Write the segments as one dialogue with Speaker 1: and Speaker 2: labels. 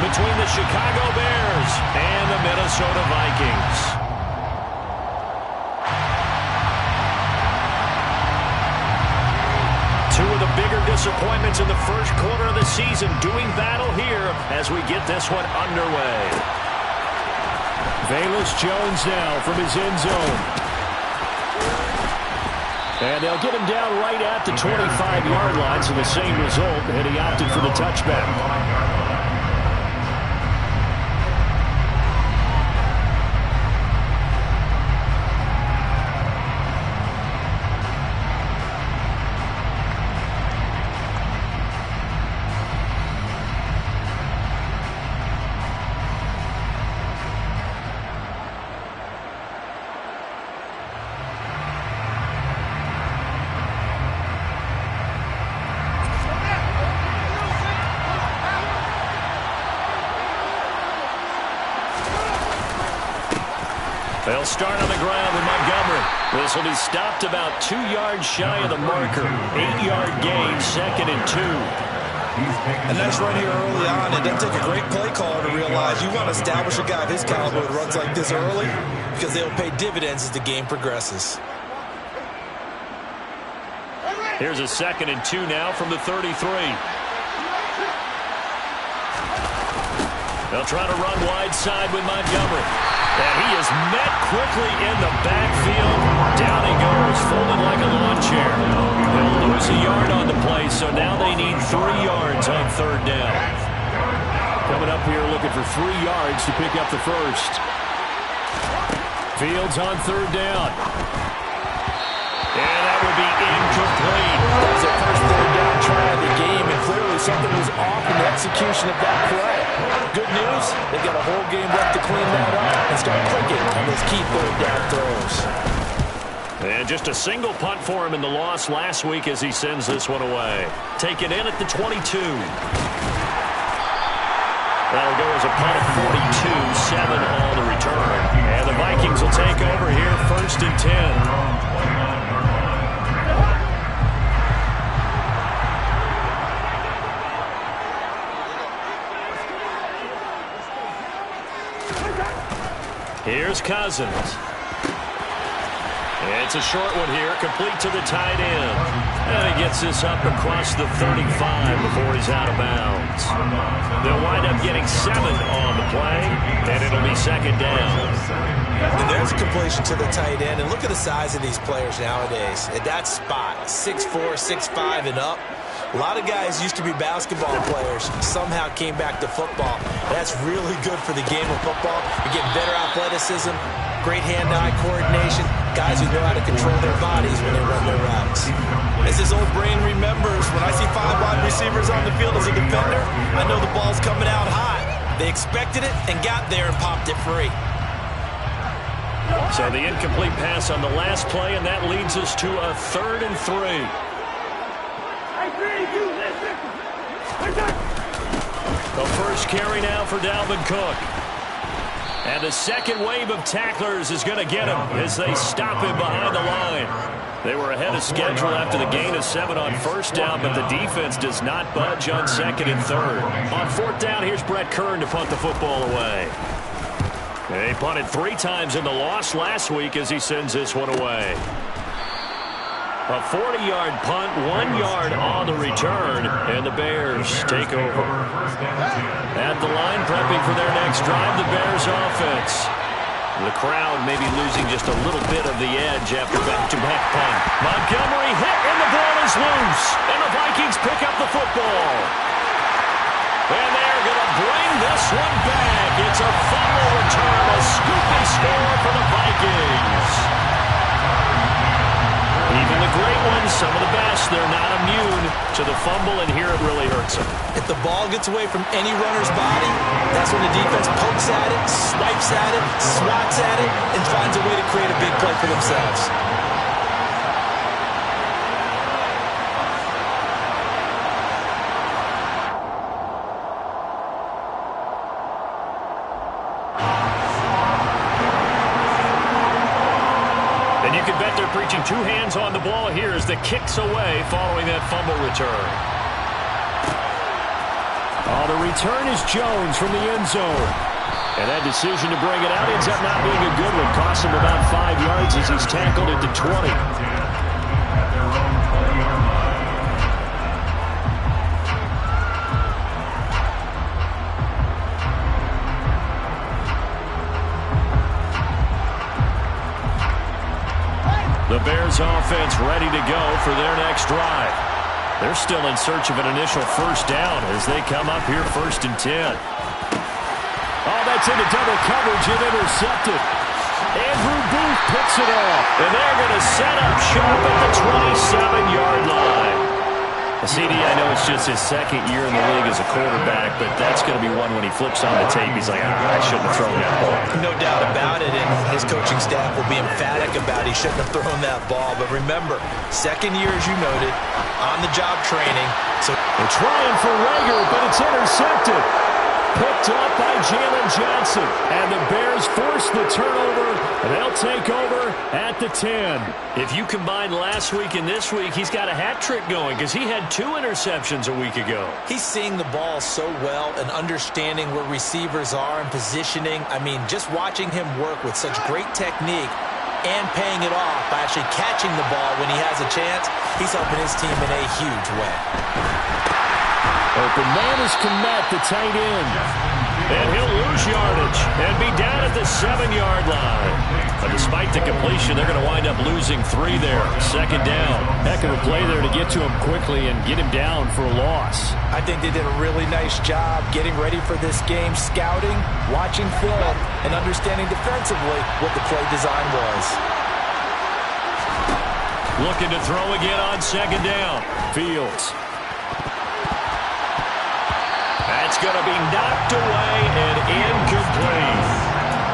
Speaker 1: between the Chicago Bears and the Minnesota Vikings. Two of the bigger disappointments in the first quarter of the season doing battle here as we get this one underway. Velus Jones now from his end zone. And they'll get him down right at the 25-yard line, so the same result, and he opted for the touchback. They'll start on the ground with Montgomery. This will be stopped about 2 yards shy of the marker. 8-yard gain, 2nd and 2.
Speaker 2: A nice run here early on. It doesn't take a great play caller to realize you want to establish a guy of his caliber that runs like this early because they'll pay dividends as the game progresses.
Speaker 1: Here's a 2nd and 2 now from the 33. They'll try to run wide side with Montgomery. And he is met quickly in the backfield. Down he goes, folded like a lawn chair. They'll lose a yard on the play, so now they need 3 yards on 3rd down. Coming up here looking for 3 yards to pick up the first. Fields on 3rd down. And that would be incomplete.
Speaker 2: That was their first 3rd down try of the game, and clearly something was off in the execution of that play. Good news, they've got a whole game left to clean that up and start clicking on those key 3rd down throws.
Speaker 1: And just a single punt for him in the loss last week as he sends this one away. Taken in at the 22. That'll go as a punt of 42, 7 on the return. And the Vikings will take over here, 1st and 10. Here's Cousins. It's a short one here, complete to the tight end. And he gets this up across the 35 before he's out of bounds. They'll wind up getting 7 on the play, and it'll be 2nd down.
Speaker 2: And there's a completion to the tight end. And look at the size of these players nowadays. At that spot, 6'4", 6'5", and up. A lot of guys used to be basketball players, somehow came back to football. That's really good for the game of football. You get better athleticism, great hand-eye coordination, guys who know how to control their bodies when they run their routes. As his old brain remembers, when I see 5 wide receivers on the field as a defender, I know the ball's coming out hot. They expected it and got there and popped it free.
Speaker 1: So the incomplete pass on the last play, and that leads us to a 3rd and 3. The first carry now for Dalvin Cook. And the second wave of tacklers is going to get him as they stop him behind the line. They were ahead of schedule after the gain of 7 on 1st down, but the defense does not budge on 2nd and 3rd. On 4th down, here's Brett Kern to punt the football away. They punted 3 times in the loss last week as he sends this one away. A 40-yard punt, 1 yard on the return, and the Bears take over. At the line, prepping for their next drive, the Bears offense. The crowd may be losing just a little bit of the edge after back-to-back punt. Montgomery hit, and the ball is loose, and the Vikings pick up the football. And they're going to bring this one back. It's a fumble return, a scooping score for the Vikings. Even the great ones, some of the best, they're not immune to the fumble, and here it really hurts them.
Speaker 2: If the ball gets away from any runner's body, that's when the defense pokes at it, swipes at it, swats at it, and finds a way to create a big play for themselves.
Speaker 1: And you can bet they're preaching 2 hands on the ball here as the kick's away following that fumble return. Oh, the return is Jones from the end zone. And that decision to bring it out ends up not being a good one. Costs him about 5 yards as he's tackled at the 20. The Bears offense ready to go for their next drive. They're still in search of an initial first down as they come up here 1st and 10. Oh, that's into double coverage and intercepted. Andrew Booth picks it off. And they're going to set up shop at the 27-yard line. CD, I know it's just his 2nd year in the league as a quarterback, but that's going to be one when he flips on the tape. He's like, I shouldn't have thrown that ball.
Speaker 2: No doubt about it, and his coaching staff will be emphatic about he shouldn't have thrown that ball. But remember, 2nd year, as you noted, on-the-job training. So
Speaker 1: they're trying for Rager, but it's intercepted. Picked up by Jalen Johnson. And the Bears force the turnover, and they'll take over at the 10. If you combine last week and this week, he's got a hat trick going because he had 2 interceptions a week ago.
Speaker 2: He's seeing the ball so well and understanding where receivers are and positioning. I mean, just watching him work with such great technique and paying it off by actually catching the ball when he has a chance, he's helping his team in a huge way.
Speaker 1: Open man is Kmet, the tight end. And he'll lose yardage and be down at the 7-yard line. But despite the completion, they're going to wind up losing 3 there. 2nd down. Heck of a play there to get to him quickly and get him down for a loss.
Speaker 2: I think they did a really nice job getting ready for this game, scouting, watching film, and understanding defensively what the play design was.
Speaker 1: Looking to throw again on 2nd down. Fields. That's going to be knocked away and incomplete.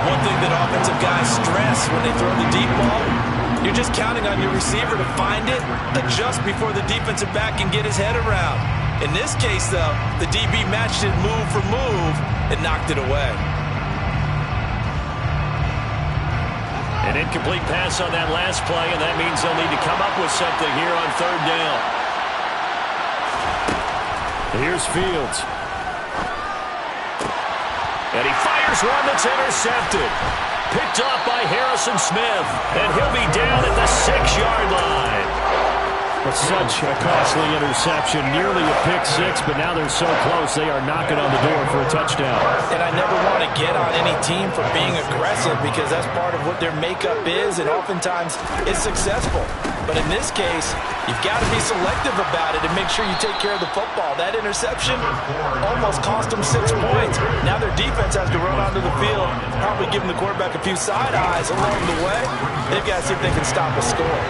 Speaker 2: One thing that offensive guys stress when they throw the deep ball, you're just counting on your receiver to find it, adjust before the defensive back can get his head around. In this case, though, the DB matched it move for move and knocked it away.
Speaker 1: An incomplete pass on that last play, and that means they'll need to come up with something here on 3rd down. Here's Fields. And he fires one that's intercepted. Picked up by Harrison Smith. And he'll be down at the 6-yard line. But such a costly interception. Nearly a pick-6, but now they're so close they are knocking on the door for a touchdown.
Speaker 2: And I never want to get on any team for being aggressive because that's part of what their makeup is, and oftentimes it's successful. But in this case, you've got to be selective about it and make sure you take care of the football. That interception almost cost them 6 points. Now their defense has to run onto the field, probably giving the quarterback a few side eyes along the way. They've got to see if they can stop a score.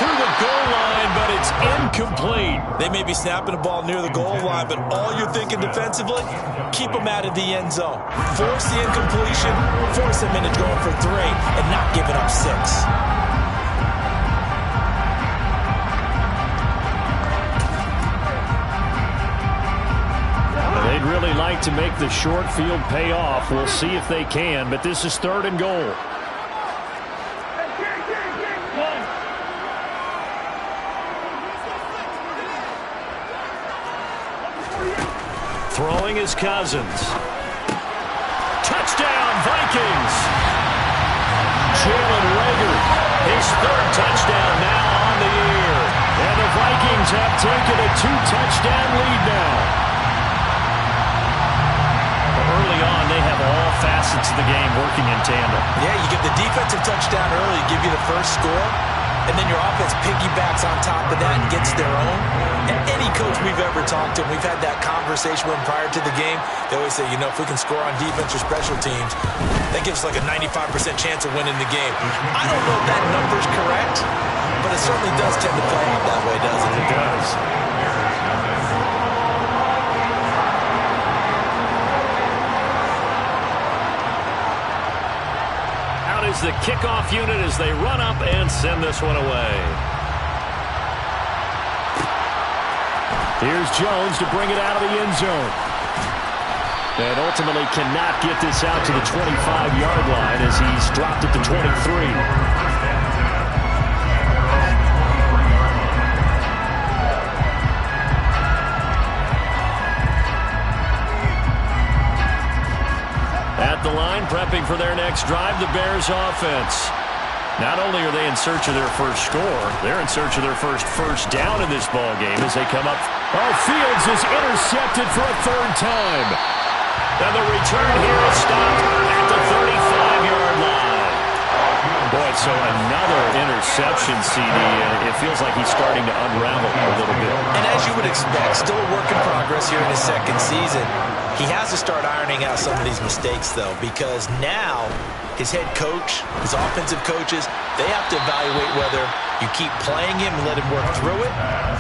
Speaker 1: To the goal line, but it's incomplete.
Speaker 2: They may be snapping the ball near the goal line, but all you're thinking defensively, keep them out of the end zone. Force the incompletion, force them into going for 3, and not giving up 6.
Speaker 1: They'd really like to make the short field pay off. We'll see if they can, but this is 3rd and goal. Throwing is Cousins. Touchdown, Vikings! Jalen Rager, his 3rd touchdown now on the year. And the Vikings have taken a 2-touchdown lead now. Early on, they have all facets of the game working in tandem.
Speaker 2: Yeah, you give the defensive touchdown early, give you the first score, and then your offense piggybacks on top of that and gets their own. And any coach we've ever talked to, and we've had that conversation with them prior to the game, they always say, you know, if we can score on defense or special teams, that gives us like a 95% chance of winning the game. I don't know if that number's correct, but it certainly does tend to play out that way, doesn't it?
Speaker 1: It does. Out is the kickoff unit as they run up and send this one away. Here's Jones to bring it out of the end zone. And ultimately cannot get this out to the 25-yard line as he's dropped at the 23. prepping for their next drive, the Bears offense. Not only are they in search of their first score, they're in search of their first down in this ball game as they come up. Oh, Fields is intercepted for a third time. And the return here is stopped at the 35-yard line. Boy, so another interception, CD. It feels like he's starting to unravel a little bit.
Speaker 2: And as you would expect, still a work in progress here in his second season. He has to start ironing out some of these mistakes, though, because now his head coach, his offensive coaches, they have to evaluate whether you keep playing him and let him work through it,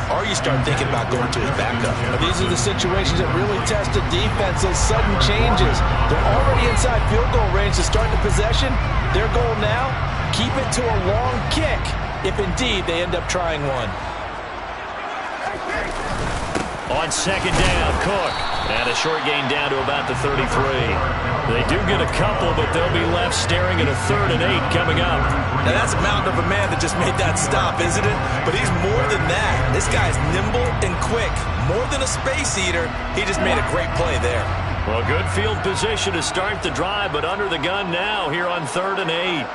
Speaker 2: or you start thinking about going to his backup.
Speaker 3: These are the situations that really test the defense, those sudden changes. They're already inside field goal range to start the possession. Their goal now, keep it to a long kick, if indeed they end up trying one.
Speaker 1: On second down, Cook. And a short gain down to about the 33. They do get a couple, but they'll be left staring at a 3rd and 8 coming up.
Speaker 2: Now that's a mountain of a man that just made that stop, isn't it? But he's more than that. This guy's nimble and quick. More than a space eater, he just made a great play there.
Speaker 1: Well, good field position to start the drive, but under the gun now here on 3rd and 8.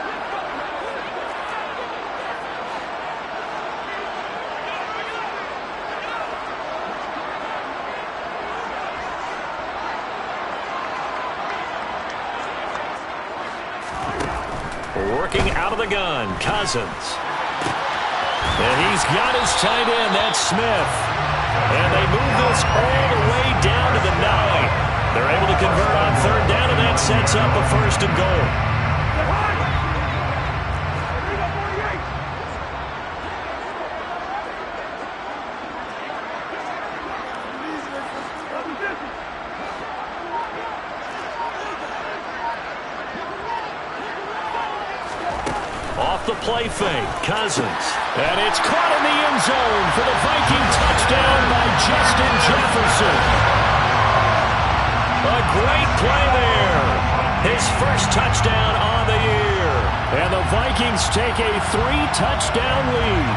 Speaker 1: Working out of the gun, Cousins. And he's got his tight end, that's Smith. And they move this all the way down to the 9. They're able to convert on 3rd down, and that sets up a 1st and goal. Off the play fake, Cousins. And it's caught in the end zone for the Viking touchdown by Justin Jefferson. A great play there. His first touchdown on the year. And the Vikings take a 3-touchdown lead.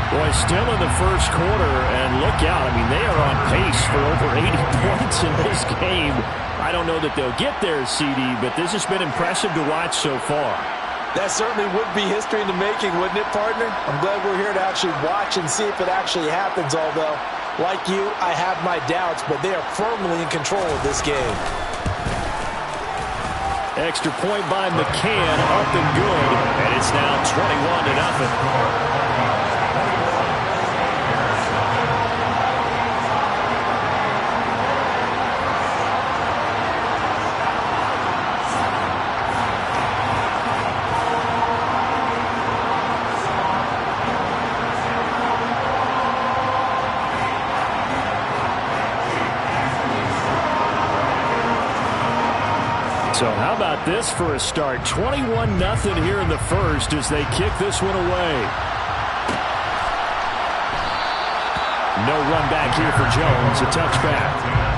Speaker 1: Boy, still in the first quarter, and look out. I mean, they are on pace for over 80 points in this game. I don't know that they'll get there, CD, but this has been impressive to watch so far.
Speaker 3: That certainly would be history in the making, wouldn't it, partner? I'm glad we're here to actually watch and see if it actually happens, although, like you, I have my doubts, but they are firmly in control of this game.
Speaker 1: Extra point by McCann, up and good, and it's now 21-0. So how about this for a start? 21-0 here in the first as they kick this one away. No run back here for Jones. A touchback.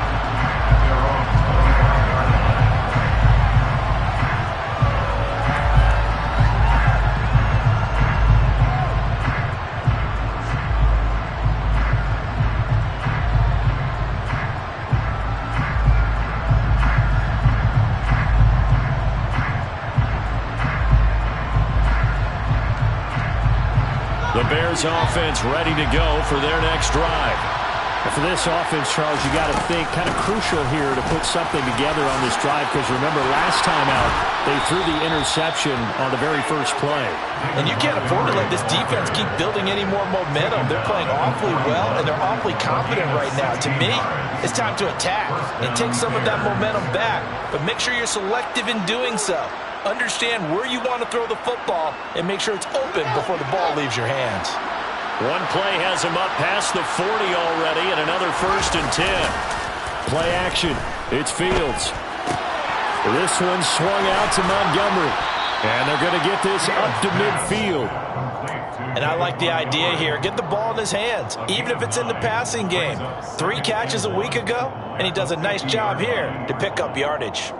Speaker 1: The Bears offense ready to go for their next drive. And for this offense, Charles, you got to think kind of crucial here to put something together on this drive, because remember last time out they threw the interception on the very first play.
Speaker 2: And you can't afford to let this defense keep building any more momentum. They're playing awfully well, and they're awfully confident right now. To me, it's time to attack and take some of that momentum back, but make sure you're selective in doing so. Understand where you want to throw the football and make sure it's open before the ball leaves your hands.
Speaker 1: One play has him up past the 40 already, and another 1st and 10. Play action. It's Fields. This one swung out to Montgomery. And they're going to get this up to midfield.
Speaker 2: And I like the idea here. Get the ball in his hands, even if it's in the passing game. 3 catches a week ago, and he does a nice job here to pick up yardage.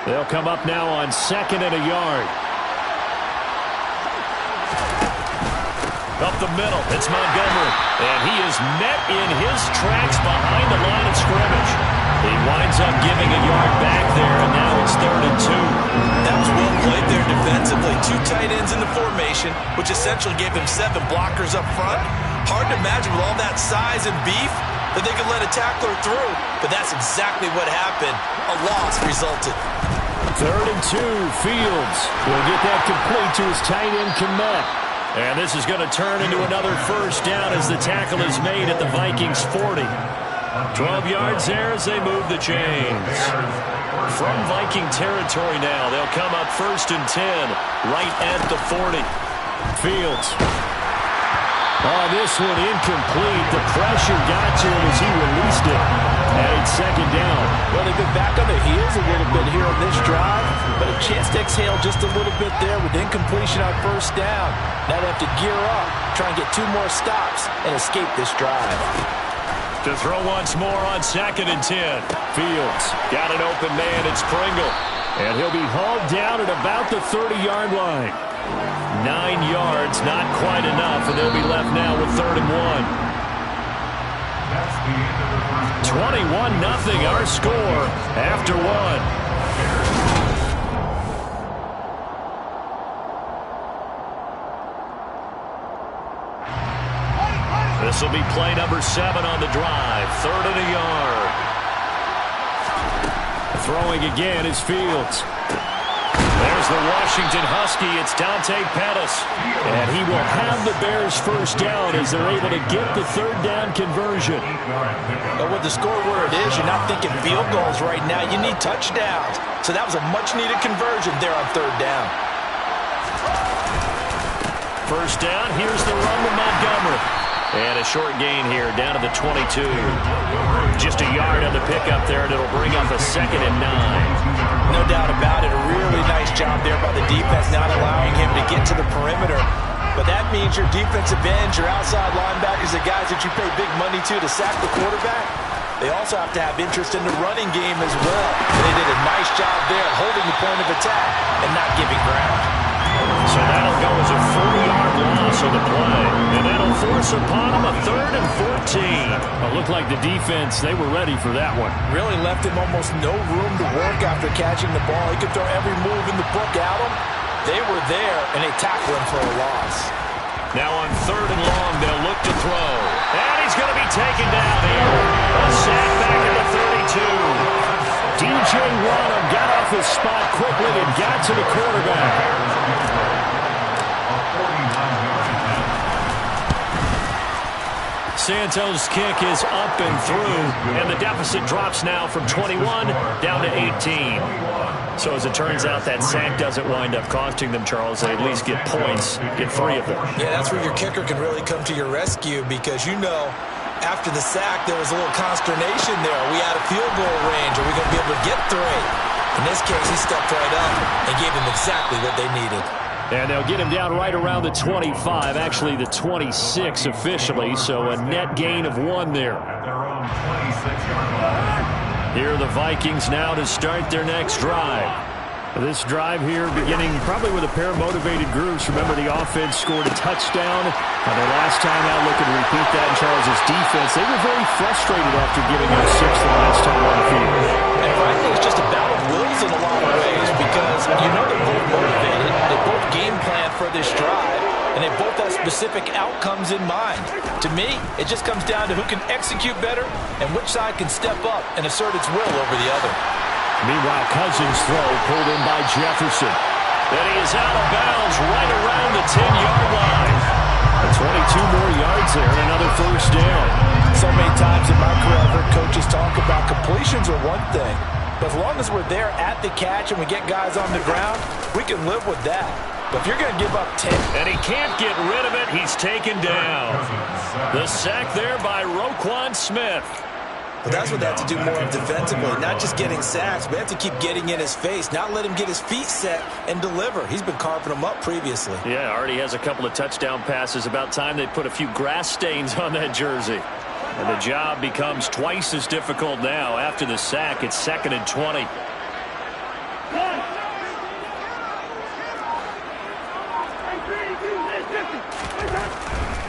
Speaker 1: They'll come up now on 2nd and a yard. Up the middle, it's Montgomery. And he is met in his tracks behind the line of scrimmage. He winds up giving a yard back there, and now it's 3rd and 2.
Speaker 2: That was well played there defensively. 2 tight ends in the formation, which essentially gave him 7 blockers up front. Hard to imagine with all that size and beef that they could let a tackler through. But that's exactly what happened. A loss resulted.
Speaker 1: 3rd and 2, Fields will get that complete to his tight end Kmet. And this is going to turn into another first down as the tackle is made at the Vikings 40. 12 yards there as they move the chains. From Viking territory now, they'll come up 1st and 10, right at the 40. Fields. Oh, this one incomplete. The pressure got to him as he released it. And it's 2nd down.
Speaker 3: Well, they've been back on their heels a little bit here on this drive, but a chance to exhale just a little bit there with incompletion on 1st down. Now they have to gear up, try and get 2 more stops, and escape this drive.
Speaker 1: To throw once more on 2nd and 10. Fields got an open man. It's Pringle. And he'll be hauled down at about the 30-yard line. 9 yards, not quite enough, and they'll be left now with 3rd and 1. 21-0 our score after 1. This will be play number 7 on the drive. 3rd and a yard. Throwing again is Fields. There's the Washington Husky. It's Dante Pettis. And he will have the Bears' first down as they're able to get the 3rd down conversion.
Speaker 3: But with the score where it is, you're not thinking field goals right now. You need touchdowns. So that was a much-needed conversion there on 3rd down.
Speaker 1: First down. Here's the run to Montgomery. And a short gain here down to the 22. Just a yard on the pickup there, and it'll bring up a 2nd and 9.
Speaker 3: No doubt about it. A really nice job there by the defense, not allowing him to get to the perimeter. But that means your defensive ends, your outside linebackers, the guys that you pay big money to sack the quarterback, they also have to have interest in the running game as well. They did a nice job there holding the point of attack and not giving ground.
Speaker 1: So that'll go as a 4-yard loss of the play. And that'll force upon them a 3rd and 14. It looked like the defense, they were ready for that one.
Speaker 3: Really left him almost no room to work after catching the ball. He could throw every move in the book at him. They were there, and they tackled him for a loss.
Speaker 1: Now on 3rd and long, they'll look to throw. And he's going to be taken down here. A sack back at the 32. DJ Wonnum got off his spot quickly and got to the quarterback. Santos' kick is up and through, and the deficit drops now from 21 down to 18. So as it turns out, that sack doesn't wind up costing them, Charles. They at least get points, get 3 of them.
Speaker 2: Yeah, that's where your kicker can really come to your rescue because, you know, after the sack, there was a little consternation there. Are we out of field goal range? Are we going to be able to get 3? In this case, he stepped right up and gave them exactly what they needed.
Speaker 1: And they'll get him down right around the 25, actually the 26 officially, so a net gain of 1 there. Here are the Vikings now to start their next drive. This drive here beginning probably with a pair of motivated groups. Remember, the offense scored a touchdown on their last time out. Looking to repeat that in Charles's defense. They were very frustrated after giving up 6 the last time on the field.
Speaker 3: And frankly, it's just a battle of wills in a lot of ways because you know they're both motivated. They both game plan for this drive, and they both have specific outcomes in mind. To me, it just comes down to who can execute better and which side can step up and assert its will over the other.
Speaker 1: Meanwhile, Cousins' throw pulled in by Jefferson. And he is out of bounds right around the 10-yard line. 22 more yards there and another first down.
Speaker 3: So many times in my career I've heard coaches talk about completions are one thing. But as long as we're there at the catch and we get guys on the ground, we can live with that. But if you're going to give up 10...
Speaker 1: And he can't get rid of it. He's taken down. The sack there by Roquan Smith.
Speaker 2: But that's what they have to do more of defensively. Not just getting sacks, but they have to keep getting in his face, not let him get his feet set and deliver. He's been carving them up previously.
Speaker 1: Yeah, already has a couple of touchdown passes. About time they put a few grass stains on that jersey. And the job becomes twice as difficult now. After the sack, it's 2nd and 20.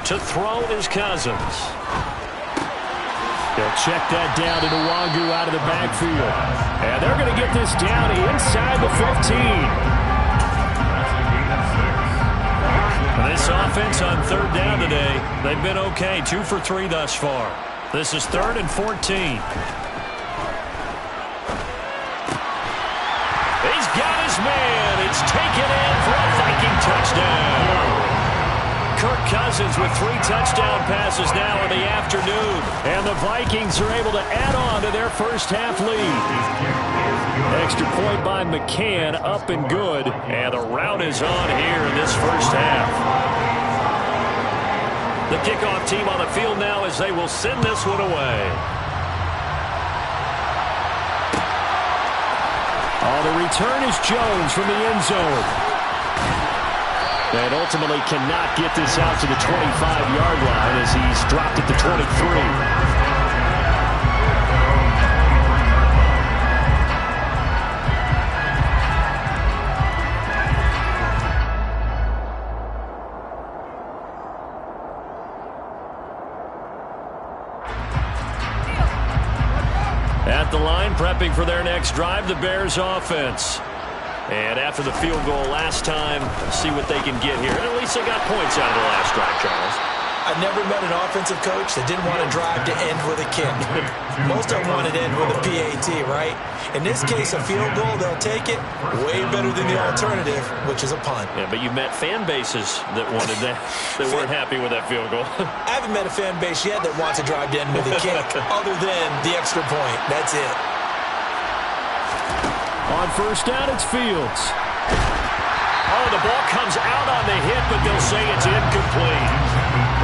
Speaker 1: To throw is Cousins.
Speaker 4: They'll check that down to Nwangu out of the backfield. And they're going to get this down inside the 15.
Speaker 1: This offense on third down today, they've been okay. 2 for 3 thus far. This is 3rd and 14. He's got his man. It's taken in for a Viking touchdown. Kirk Cousins with 3 touchdown passes now in the afternoon. And the Vikings are able to add on to their first half lead. Extra point by McCann, up and good. And the rout is on here in this first half. The kickoff team on the field now as they will send this one away.
Speaker 4: Oh, the return is Jones from the end zone. And ultimately cannot get this out to the 25-yard line as he's dropped at the 23.
Speaker 1: At the line, prepping for their next drive, the Bears offense. And after the field goal last time, see what they can get here. And at least they got points out of the last drive, Charles.
Speaker 2: I've never met an offensive coach that didn't want to drive to end with a kick. Most of them wanted to end with a PAT, right? In this case, a field goal, they'll take it. Way better than the alternative, which is a punt.
Speaker 1: Yeah, but you met fan bases that wanted that, that weren't happy with that field goal.
Speaker 2: I haven't met a fan base yet that wants to drive to end with a kick, other than the extra point. That's it.
Speaker 4: On first down, it's Fields.
Speaker 1: Oh, the ball comes out on the hit, but they'll say it's incomplete.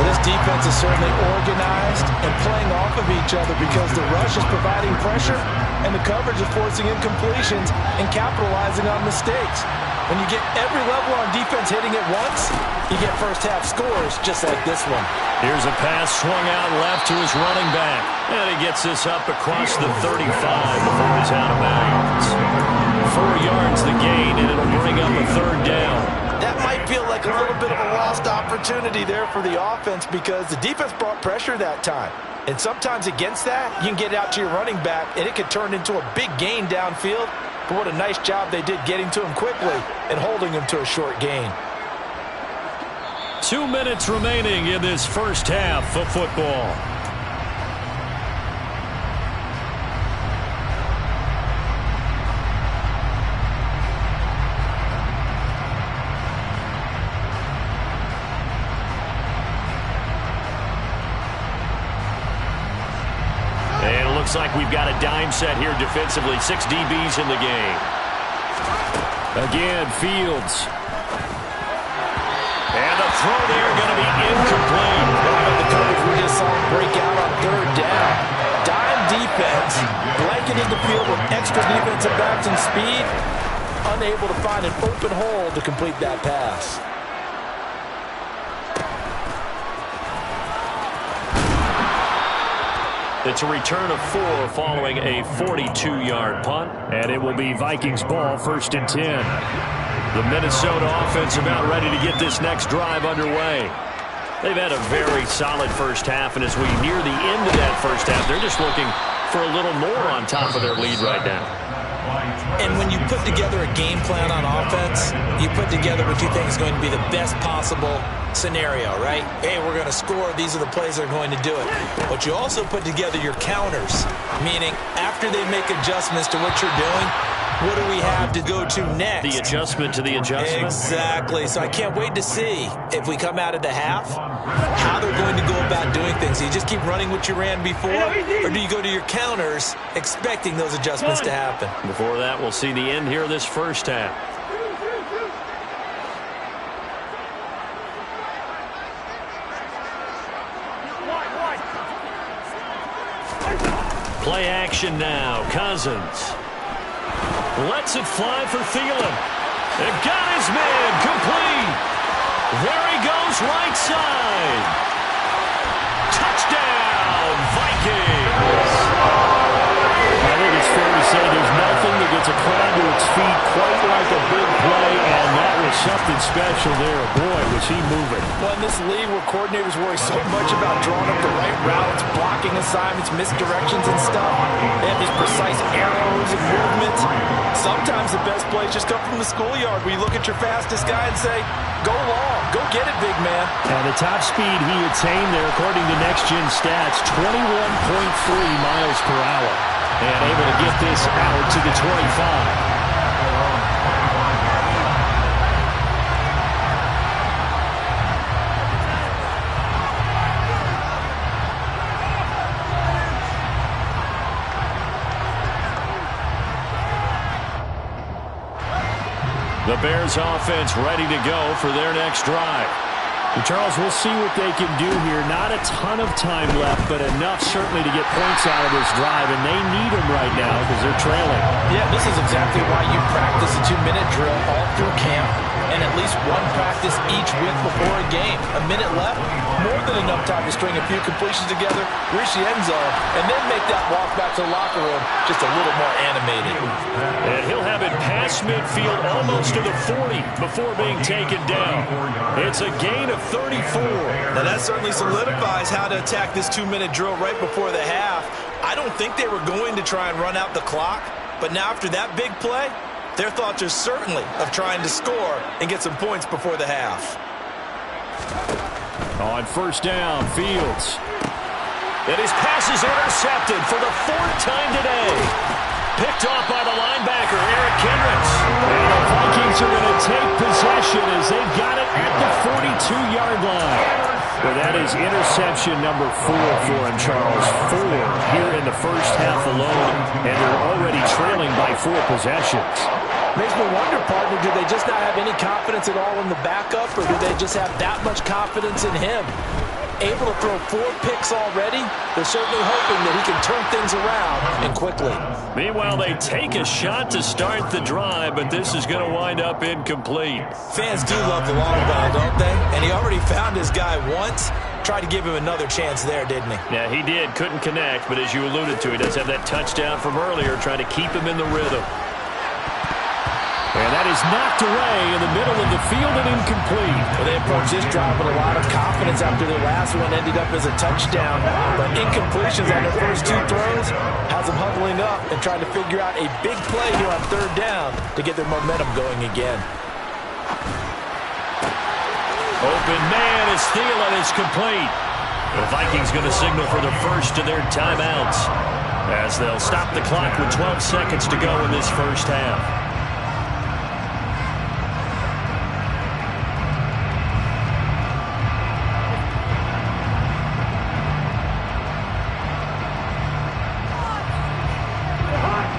Speaker 3: Well, this defense is certainly organized and playing off of each other because the rush is providing pressure and the coverage is forcing incompletions and capitalizing on mistakes. When you get every level on defense hitting it once, you get first-half scores just like this one.
Speaker 1: Here's a pass swung out left to his running back. And he gets this up across the 35 before he's out of bounds. 4 yards the gain, and it'll bring up a third down.
Speaker 3: That might feel like a little bit of a lost opportunity there for the offense because the defense brought pressure that time. And sometimes against that, you can get out to your running back, and it could turn into a big gain downfield. But what a nice job they did getting to him quickly and holding him to a short gain.
Speaker 1: 2 minutes remaining in this first half of football. Looks like we've got a dime set here defensively. 6 DBs in the game.
Speaker 4: Again, Fields.
Speaker 1: And the throw there going to be incomplete.
Speaker 3: The coverage we just saw him break out on third down. Dime defense, blanketing the field with extra defensive backs and speed. Unable to find an open hole to complete that pass.
Speaker 1: It's a return of 4 following a 42-yard punt.
Speaker 4: And it will be Vikings ball, 1st and 10.
Speaker 1: The Minnesota offense about ready to get this next drive underway. They've had a very solid first half, and as we near the end of that first half, they're just looking for a little more on top of their lead right now.
Speaker 2: And when you put together a game plan on offense, you put together what you think is going to be the best possible scenario, right? Hey, we're going to score. These are the plays that are going to do it. But you also put together your counters, meaning after they make adjustments to what you're doing, what do we have to go to next?
Speaker 1: The adjustment to the adjustment.
Speaker 2: Exactly. So I can't wait to see if we come out of the half, how they're going to go about doing things. Do you just keep running what you ran before, or do you go to your counters expecting those adjustments to happen?
Speaker 1: Before that, we'll see the end here of this first half. Play action now. Cousins lets it fly for Thielen. And got his man complete. There he goes right side. Touchdown, Vikings.
Speaker 4: I think it's fair to say there's nothing that gets a crowd to a its feet quite like a big play, and that was something special there. Boy, was he moving.
Speaker 3: Well, in this league where coordinators worry so much about drawing up the right routes, blocking assignments, misdirections and stuff, they have these precise arrows and movements. Sometimes the best plays just come from the schoolyard where you look at your fastest guy and say, go long, go get it, big man.
Speaker 4: And the top speed he attained there, according to Next Gen Stats, 21.3 miles per hour. And able to get this out to the 25.
Speaker 1: The Bears offense ready to go for their next drive.
Speaker 4: And Charles, we'll see what they can do here. Not a ton of time left, but enough certainly to get points out of this drive, and they need them right now because they're trailing.
Speaker 3: Yeah, this is exactly why you practice a 2-minute drill all through camp and at least one practice each week before a game. A minute left, more than enough time to string a few completions together, reach the end zone, and then make that walk back to the locker room just a little more animated.
Speaker 1: And he'll have it past midfield almost to the 40 before being taken down. It's a gain of 34.
Speaker 2: Now that certainly solidifies how to attack this 2-minute drill right before the half. I don't think they were going to try and run out the clock, but now after that big play, their thoughts are certainly of trying to score and get some points before the half.
Speaker 1: On first down, Fields. And his pass is intercepted for the 4th time today. Picked off by the linebacker, Eric Kendricks.
Speaker 4: And the Vikings are going to take possession as they've got it at the 42-yard line. Well, that is interception number 4 for him, Charles. 4 here in the first half alone, and they're already trailing by 4 possessions.
Speaker 3: Makes me wonder, partner, do they just not have any confidence at all in the backup, or do they just have that much confidence in him? Able to throw 4 picks already, they're certainly hoping that he can turn things around and quickly.
Speaker 1: Meanwhile, they take a shot to start the drive, but this is going to wind up incomplete.
Speaker 2: Fans do love the long ball, don't they? And he already found his guy once. Tried to give him another chance there, didn't he?
Speaker 1: Yeah, he did. Couldn't connect, but as you alluded to, he does have that touchdown from earlier, trying to keep him in the rhythm.
Speaker 4: And that is knocked away in the middle of the field and incomplete.
Speaker 3: Well, they approached this drive with a lot of confidence after their last one ended up as a touchdown. But incompletions on their first 2 throws has them huddling up and trying to figure out a big play here on 3rd down to get their momentum going again.
Speaker 1: Open man is Thielen is complete. The Vikings going to signal for the first of their timeouts as they'll stop the clock with 12 seconds to go in this first half.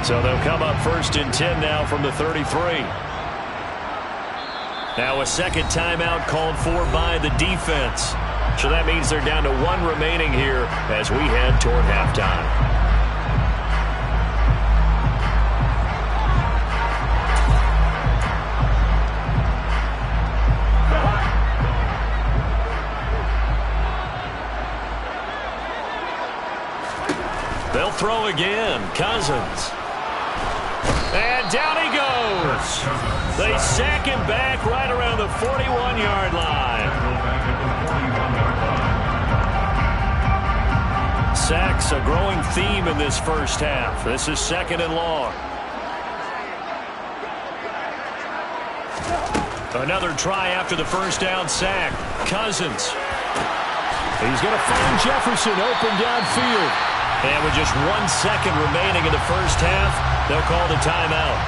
Speaker 1: So they'll come up 1st and 10 now from the 33. Now a second timeout called for by the defense. So that means they're down to 1 remaining here as we head toward halftime. They'll throw again. Cousins. And down he goes. They sack him back right around the 41-yard line. Sacks a growing theme in this first half. This is 2nd and long. Another try after the first down sack. Cousins. He's going to find Jefferson open downfield. And with just 1 second remaining in the first half, they'll call the timeout.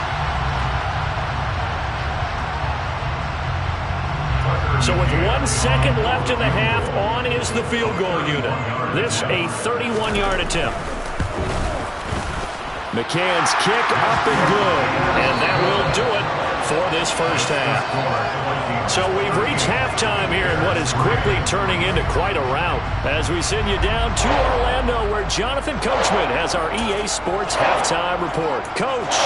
Speaker 1: So with 1 second left in the half, on is the field goal unit. This a 31-yard attempt. McCann's kick up and good. And that will do it for this first half. So we've reached halftime here in what is quickly turning into quite a rout as we send you down to Orlando where Jonathan Coachman has our EA Sports halftime report. Coach.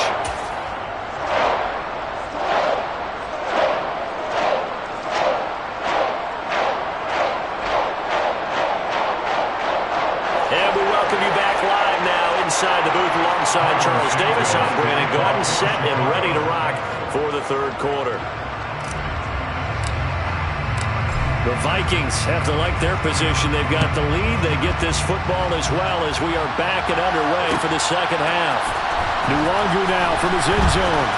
Speaker 1: And we welcome you back live now inside the booth alongside Charles Davis. I'm Brandon Gaudin, set and ready to rock for the third quarter. The Vikings have to like their position. They've got the lead. They get this football as well as we are back and underway for the second half.
Speaker 4: Nwangu now from his end zone.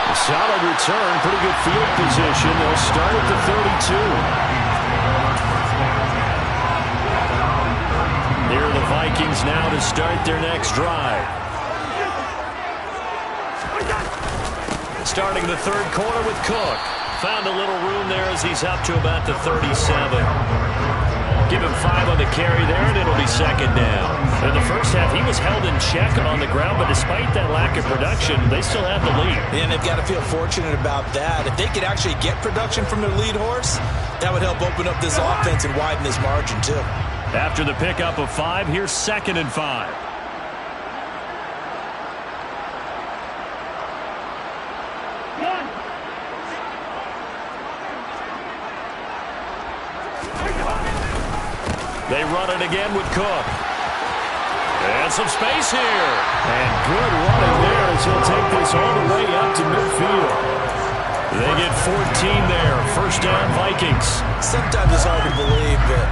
Speaker 4: A solid return, pretty good field position. They'll start at the 32.
Speaker 1: Here are the Vikings now to start their next drive. Starting the third quarter with Cook. Found a little room there as he's up to about the 37. Give him 5 on the carry there, and it'll be second down.
Speaker 4: In the first half, he was held in check on the ground, but despite that lack of production, they still have the lead.
Speaker 2: And they've got to feel fortunate about that. If they could actually get production from their lead horse, that would help open up this offense and widen this margin, too.
Speaker 1: After the pickup of 5, here's 2nd and 5. They run it again with Cook. And some space here.
Speaker 4: And good running there as he'll take this all the way up to midfield.
Speaker 1: They get 14 there. First down, Vikings.
Speaker 2: Sometimes it's hard to believe, but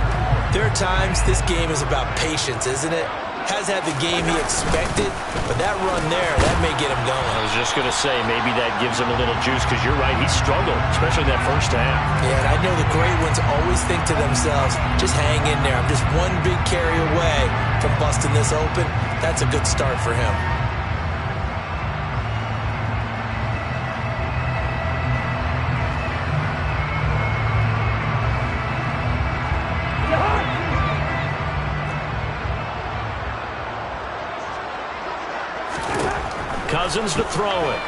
Speaker 2: there are times this game is about patience, isn't it? Has had the game he expected, but that run there, that may get him going.
Speaker 1: I was just going to say, maybe that gives him a little juice, because you're right, he struggled, especially that first half.
Speaker 2: Yeah, and I know the great ones always think to themselves, just hang in there. I'm just one big carry away from busting this open. That's a good start for him.
Speaker 1: Cousins to throw it.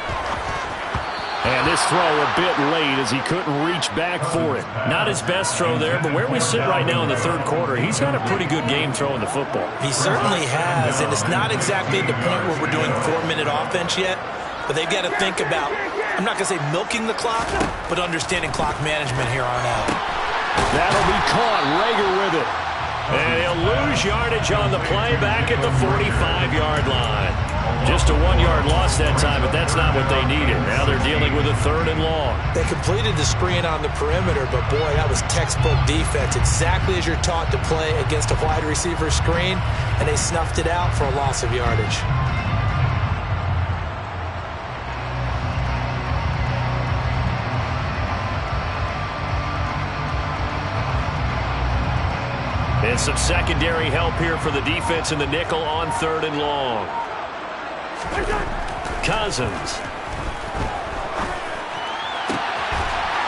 Speaker 4: And this throw a bit late as he couldn't reach back for it.
Speaker 1: Not his best throw there, but where we sit right now in the third quarter, he's had a pretty good game throwing the football.
Speaker 2: He certainly has, and it's not exactly at the point where we're doing 4-minute offense yet, but they've got to think about, I'm not going to say milking the clock, but understanding clock management here on out.
Speaker 4: That'll be caught. Rager with it.
Speaker 1: And he'll lose yardage on the play back at the 45-yard line. Just a 1-yard loss that time, but that's not what they needed. Now they're dealing with a 3rd and long.
Speaker 2: They completed the screen on the perimeter, but boy, that was textbook defense. Exactly as you're taught to play against a wide receiver screen, and they snuffed it out for a loss of yardage.
Speaker 1: And some secondary help here for the defense in the nickel on 3rd and long. Cousins.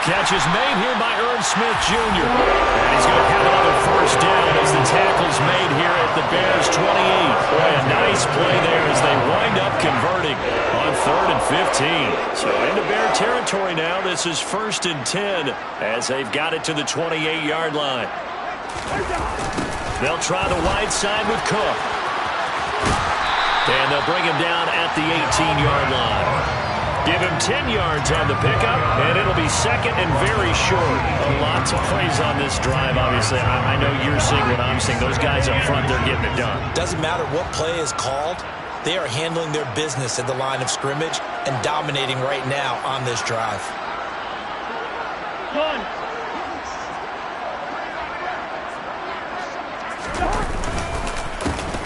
Speaker 1: Catch is made here by Irv Smith Jr. And he's going to have another first down as the tackle's made here at the Bears 28. Boy, a nice play there as they wind up converting on 3rd and 15. So into Bear territory now. This is 1st and 10 as they've got it to the 28-yard line. They'll try the wide side with Cook. And they'll bring him down at the 18-yard line. Give him 10 yards on the pickup, and it'll be 2nd and very short. Lots of plays on this drive, obviously. I know you're seeing what I'm seeing. Those guys up front, they're getting it done.
Speaker 2: Doesn't matter what play is called. They are handling their business at the line of scrimmage and dominating right now on this drive.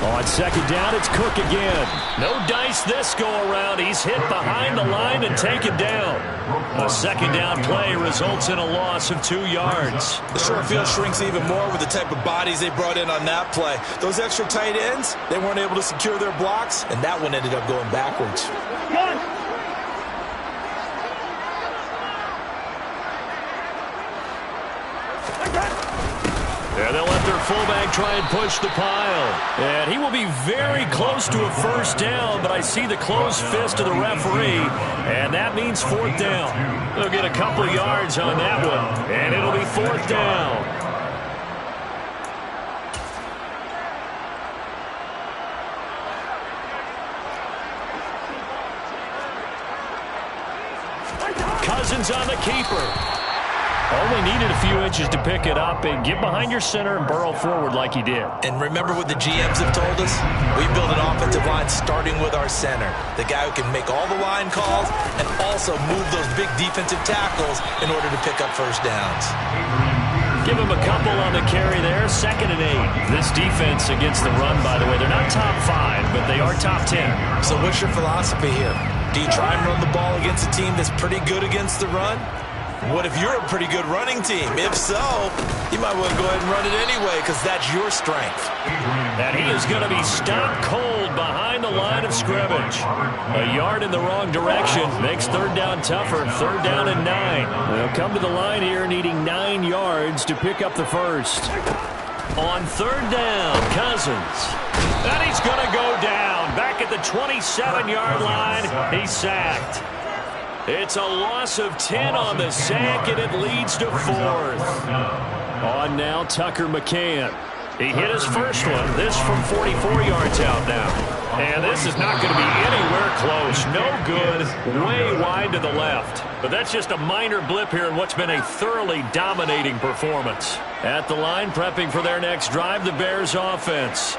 Speaker 4: On 2nd down, it's Cook again.
Speaker 1: No dice this go-around. He's hit behind the line and taken down. A 2nd down play results in a loss of 2 yards.
Speaker 2: The short field shrinks even more with the type of bodies they brought in on that play. Those extra tight ends, they weren't able to secure their blocks, and that one ended up going backwards.
Speaker 1: And they'll let their fullback try and push the pile. And he will be very close to a first down, but I see the closed fist of the referee, and that means 4th down. They'll get a couple of yards on that one, and it'll be 4th down. Cousins on the keeper. Only needed a few inches to pick it up and get behind your center and burrow forward like he did.
Speaker 2: And remember what the GMs have told us? We build an offensive line starting with our center, the guy who can make all the line calls and also move those big defensive tackles in order to pick up first downs.
Speaker 1: Give him a couple on the carry there, 2nd and 8. This defense against the run, by the way, they're not top 5, but they are top 10.
Speaker 2: So what's your philosophy here? Do you try and run the ball against a team that's pretty good against the run? What if you're a pretty good running team? If so, you might want to go ahead and run it anyway because that's your strength.
Speaker 1: And he is going to be stopped cold behind the line of scrimmage. A yard in the wrong direction makes 3rd down tougher. 3rd down and 9. They'll come to the line here needing 9 yards to pick up the first. On 3rd down, Cousins. And he's going to go down. Back at the 27-yard line, he's sacked. It's a loss of 10 on the sack, and it leads to 4th. On now, Tucker McCann. He hit his first one. This from 44 yards out now. And this is not going to be anywhere close. No good. Way wide to the left. But that's just a minor blip here in what's been a thoroughly dominating performance. At the line, prepping for their next drive, the Bears offense.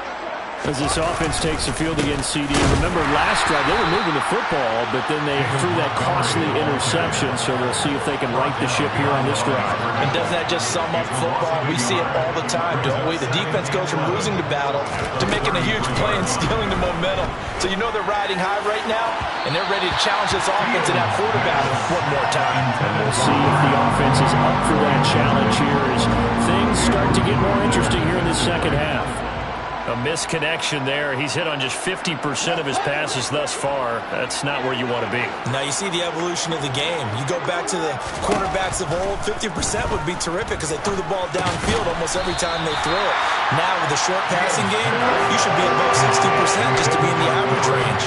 Speaker 4: As this offense takes the field against CD, remember last drive they were moving the football, but then they threw that costly interception, so they'll see if they can right the ship here on this drive.
Speaker 3: And doesn't that just sum up football? We see it all the time, don't we? The defense goes from losing the battle to making a huge play and stealing the momentum. So you know they're riding high right now, and they're ready to challenge this offense in that Florida battle one more time.
Speaker 4: And we'll see if the offense is up for that challenge here as things start to get more interesting here in this second half.
Speaker 1: A misconnection there. He's hit on just 50% of his passes thus far. That's not where you want to be.
Speaker 2: Now you see the evolution of the game. You go back to the quarterbacks of old, 50% would be terrific because they threw the ball downfield almost every time they throw it. Now with the short passing game, you should be above 60% just to be in the average range.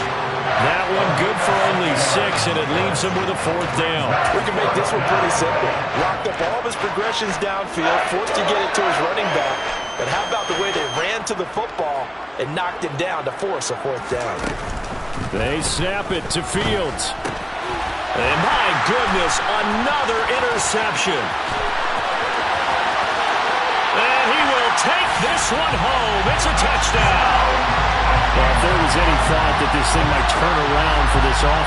Speaker 1: That one good for only 6, and it leaves him with a 4th down.
Speaker 3: We can make this one pretty simple. Locked up all of his progressions downfield, forced to get it to his running back. But how about the way they ran to the football and knocked him down to force a 4th down?
Speaker 1: They snap it to Fields. And my goodness, another interception. And he will take this one home. It's a touchdown.
Speaker 4: Well, if there was any thought that this thing might turn around for this offense,